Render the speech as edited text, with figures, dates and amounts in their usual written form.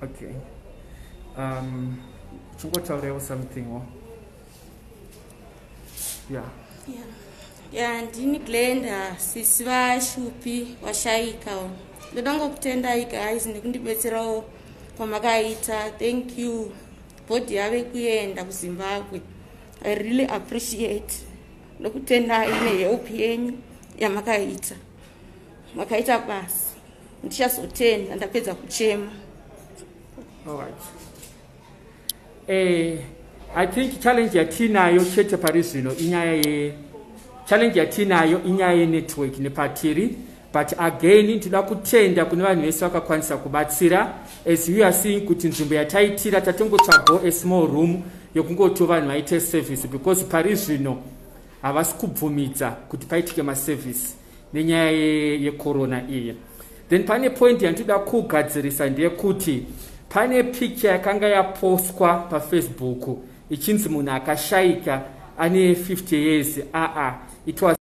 Okay. Chungotaureo something or yeah ndini Glenda sisi vashupi washaika ndoda ngokutendai guys nekundibetserawo kwamakaita. Thank you body yave kuenda kuZimbabwe. I really appreciate nokutendai nehelp yenyu yamakaita makaita basi ndichazotenda ndapedza kuchema. All right. I think challenge yatinayo chete parizvino inyaya challenge yatinayo inyaya network nepatiri, but again toda kutenda kune vanhu vese vakakwanisa kubatsira. As you are seeing kuti nzvimbo yataitira tatongotsvago a small room yokungoto vanhu vaite service because parizvino havasi kubvumidza kuti paitike maservice nenyaya yecorona iyi. Then pane point yantoda kugadzirisa ndeyekuti pane picture yakanga yapostwa paFacebook ichinzi munhu akashaika ane 50 years. It was